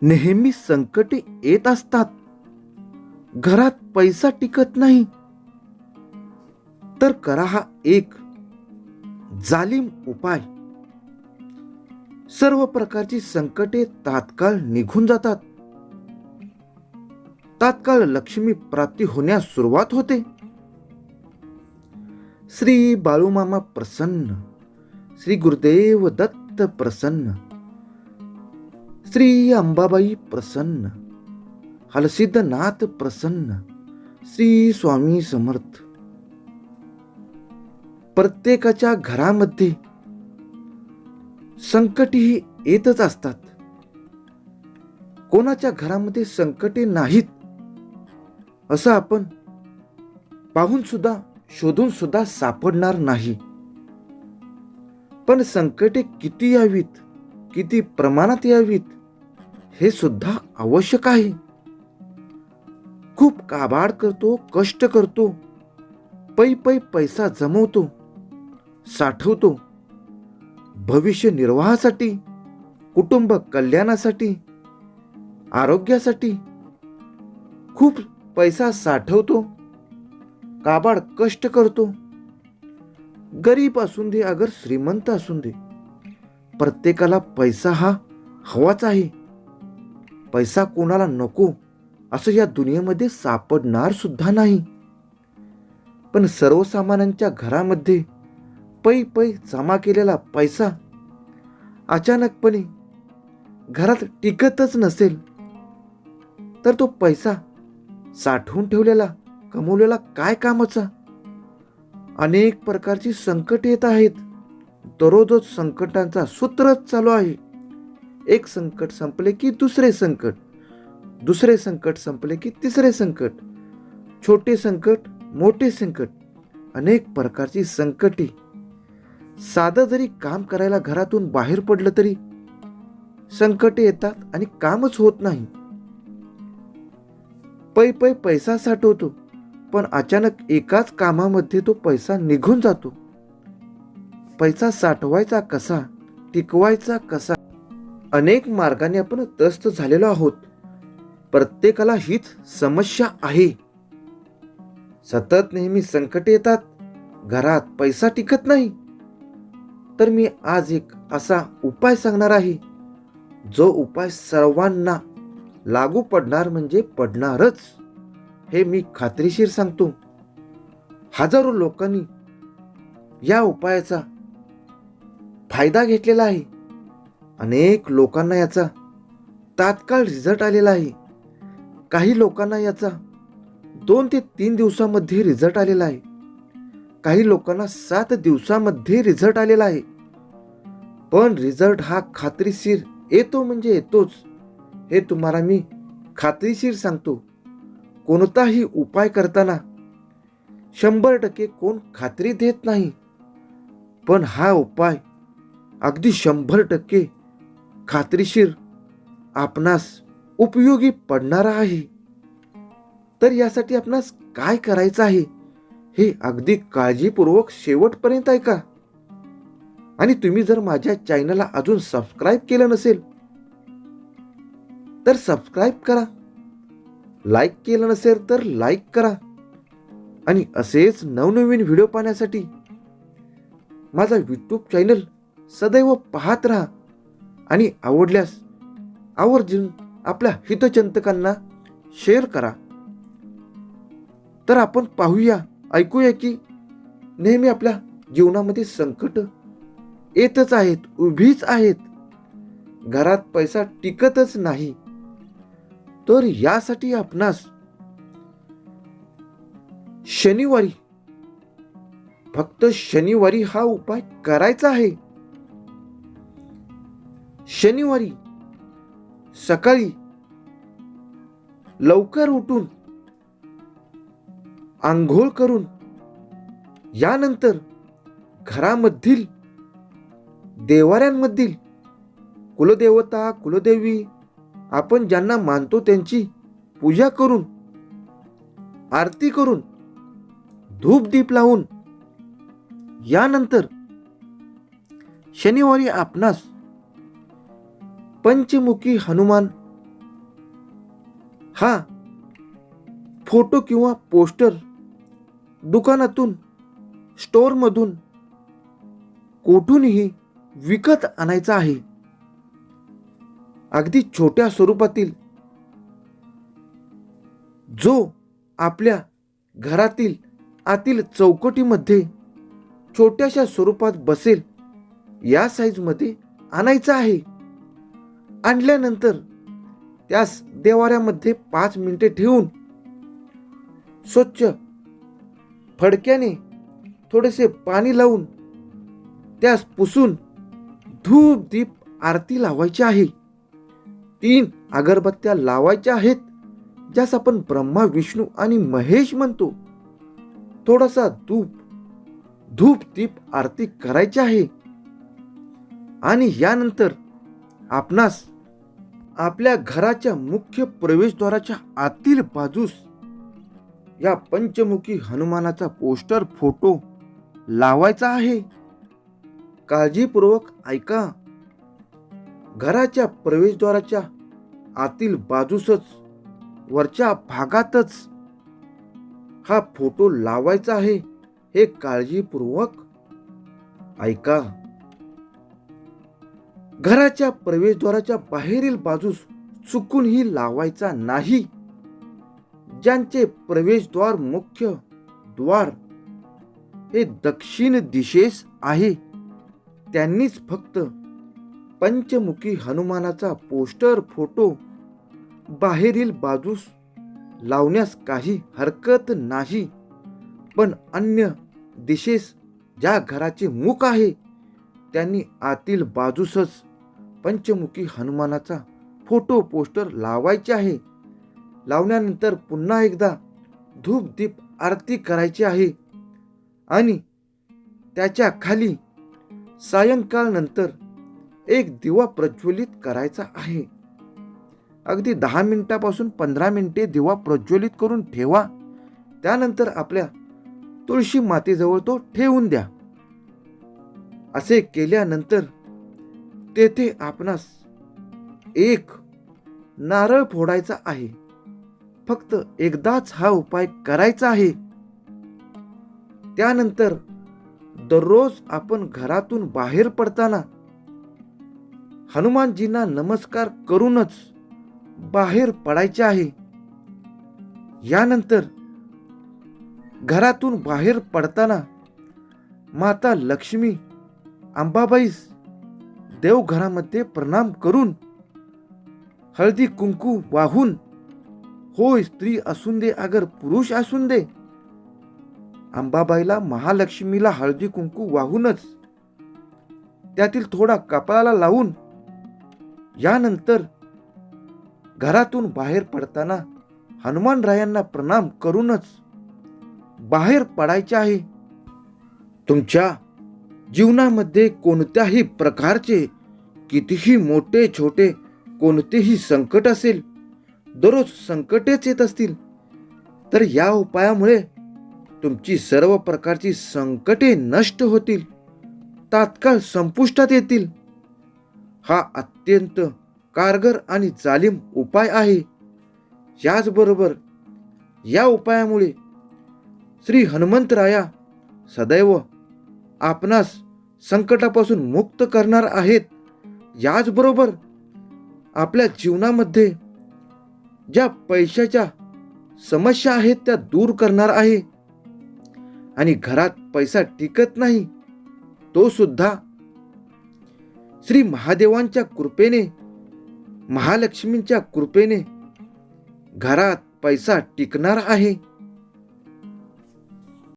नेहमी संकटे येत असतात. घरात पैसा टिकत नाही. तर करा हा एक जालिम उपाय. सर्व प्रकारची संकटे तात्काळ निघून जातात. तात्काळ लक्ष्मी प्राप्ती होण्यास सुरुवात होते. श्री बाळूमामा प्रसन्न, श्री गुरुदेव दत्त प्रसन्न, श्री अंबाबाई प्रसन्न, हलसिद्धनाथ प्रसन्न, श्री स्वामी समर्थ. प्रत्येकाच्या घरामध्ये संकटे ही येतच असतात. कोणाच्या घरामध्ये संकटे नाहीत असं आपण पाहून सुद्धा शोधून सुद्धा सापडणार नाही. पण संकटे किती यावीत, किती प्रमाणात यावीत हे सुद्धा आवश्यक आहे. खूप काबाड करतो, कष्ट करतो, पै पै पैसा जमवतो, साठवतो, भविष्य निर्वाहासाठी, कुटुंब कल्याणासाठी, आरोग्यासाठी खूप पैसा साठवतो, काबाड कष्ट करतो. गरीब असून दे अगर श्रीमंत असून दे, प्रत्येकाला पैसा हा हवाच आहे. पैसा कोणाला नको असं या दुनियेमध्ये सापडणार सुद्धा नाही. पण सर्वसामान्यांच्या घरामध्ये पै पै जमा केलेला पैसा अचानकपणे घरात टिकतच नसेल तर तो पैसा साठवून ठेवलेला, कमवलेला काय कामाचा? अनेक प्रकारची संकट येत आहेत. दररोज संकटांचा सूत्रच चालू आहे. एक संकट संपले की दुसरे संकट, दुसरे संकट संपले की तिसरे संकट, छोटे संकट, मोठे संकट, अनेक प्रकारची संकटे. साधं जरी काम करायला घरातून बाहेर पडलं तरी संकटे येतात आणि कामच होत नाही. पै पै पैसा साठवतो पण अचानक एकाच कामामध्ये तो पैसा निघून जातो. पैसा साठवायचा कसा, टिकवायचा कसा, अनेक मार्गाने आपण त्रस्त झालेलो आहोत. प्रत्येकाला हीच समस्या आहे. सतत नेहमी संकटे येतात, घरात पैसा टिकत नाही. तर मी आज एक असा उपाय सांगणार आहे, जो उपाय सर्वांना लागू पडणार म्हणजे पडणारच, हे मी खात्रीशीर सांगतो. हजारो लोकांनी या उपायाचा फायदा घेतलेला आहे. अनेक लोकांना याचा तात्काळ रिझल्ट आलेला आहे. काही लोकांना याचा 2 ते 3 दिवसामध्ये रिझल्ट आलेला आहे. काही लोकांना 7 दिवसामध्ये रिझल्ट आलेला आहे. पण रिझल्ट हा खात्रीशीर येतो म्हणजे येतोच, हे तुम्हाला मी खात्रीशीर सांगतो. कोणताही उपाय करताना 100% कोण खात्री देत नाही, पण हा उपाय अगदी 100% खात्रीशीर आपणास उपयोगी पडणारा आहे. तर यासाठी आपणास काय करायचं आहे हे अगदी काळजीपूर्वक शेवटपर्यंत ऐका. आणि तुम्ही जर माझ्या चॅनलला अजून सबस्क्राईब केलं नसेल तर सबस्क्राईब करा, लाईक केलं नसेल तर लाईक करा. आणि असेच नवनवीन व्हिडिओ पाहण्यासाठी माझा यूट्यूब चॅनल सदैव पाहत राहा. आणि आवडल्यास आवर्जून आपल्या हितचिंतकांना शेअर करा. तर आपण पाहूया, ऐकूया की नेहमी आपल्या जीवनामध्ये संकट येतच आहेत, उभीच आहेत. घरात पैसा टिकतच नाही. तर यासाठी आपणास शनिवारी, फक्त शनिवारी हा उपाय करायचा आहे. शनिवारी सकाळी लवकर उठून आंघोळ करून यानंतर घरामधील देवाऱ्यांमधील कुलदेवता, कुलदेवी आपण ज्यांना मानतो त्यांची पूजा करून, आरती करून, धूप दीप लावून यानंतर शनिवारी आपणास पंचमुखी हनुमान हा फोटो किंवा पोस्टर दुकानातून, स्टोअरमधून, कोठूनही विकत आणायचा आहे. अगदी छोट्या स्वरूपातील, जो आपल्या घरातील आतील चौकटीमध्ये छोट्याशा स्वरूपात बसेल या साईजमध्ये आणायचा आहे. आणल्यानंतर त्यास देवाऱ्यामध्ये 5 मिनिटे ठेवून स्वच्छ फडक्याने थोडेसे पाणी लावून त्यास पुसून धूप दीप आरती लावायची आहे. 3 अगरबत्त्या लावायच्या आहेत, ज्यास आपण ब्रह्मा, विष्णू आणि महेश म्हणतो. थोडासा धूप दीप आरती करायची आहे. आणि यानंतर आपणास आपल्या घराच्या मुख्य प्रवेशद्वाराच्या आतील बाजूस या पंचमुखी हनुमानाचा पोस्टर फोटो लावायचा आहे. काळजीपूर्वक ऐका. घराच्या प्रवेशद्वाराच्या आतील बाजूसच, वरच्या भागातच हा फोटो लावायचा आहे. हे काळजीपूर्वक ऐका. घराच्या प्रवेशद्वाराच्या बाहेरील बाजूस चुकूनही लावायचा नाही. ज्यांचे प्रवेशद्वार, मुख्य द्वार हे दक्षिण दिशेस आहे, त्यांनीच फक्त पंचमुखी हनुमानाचा पोस्टर फोटो बाहेरील बाजूस लावण्यास काही हरकत नाही. पण अन्य दिशेस ज्या घराचे मुख आहे, त्यांनी आतील बाजूसच पंचमुखी हनुमानाचा फोटो पोस्टर लावायचे आहे. लावल्यानंतर पुन्हा एकदा धूप दीप आरती करायची आहे आणि त्याच्या खाली सायंकाळ नंतर एक दिवा प्रज्वलित करायचा आहे. अगदी 10 मिनिटापासून 15 मिनिटे दिवा प्रज्वलित करून ठेवा. त्यानंतर आपल्या तुळशी मातेजवळ तो ठेवून द्या. असे केल्यानंतर तेथे आपणास एक नारळ फोडायचा आहे. फक्त एकदाच हा उपाय करायचा आहे. त्यानंतर दररोज आपण घरातून बाहेर पडताना हनुमानजींना नमस्कार करूनच बाहेर पडायचे आहे. यानंतर घरातून बाहेर पडताना माता लक्ष्मी, अंबाबाईस देवघरामध्ये प्रणाम करून हळदी कुंकू वाहून, होय स्त्री असून दे अगर पुरुष असून दे, अंबाबाईला, महालक्ष्मीला हळदी कुंकू वाहूनच त्यातील थोडा कपाळाला लावून यानंतर घरातून बाहेर पडताना हनुमानरायांना प्रणाम करूनच बाहेर पडायचे आहे. तुमच्या जीवनामध्ये कोणत्याही प्रकारचे, कितीही मोठे छोटे कोणतेही संकट असेल, दररोज संकटेच येत असतील, तर या उपायामुळे तुमची सर्व प्रकारची संकटे नष्ट होतील, तात्काळ संपुष्टात येतील. हा अत्यंत कारगर आणि जालिम उपाय आहे. याचबरोबर या उपायामुळे श्री हनुमंतराया सदैव आपणास संकटापासून मुक्त करणार आहेत. याचबरोबर आपल्या जीवनामध्ये ज्या पैशाच्या समस्या आहेत त्या दूर करणार आहे. आणि घरात पैसा टिकत नाही, तो सुद्धा श्री महादेवांच्या कृपेने, महालक्ष्मींच्या कृपेने घरात पैसा टिकणार आहे.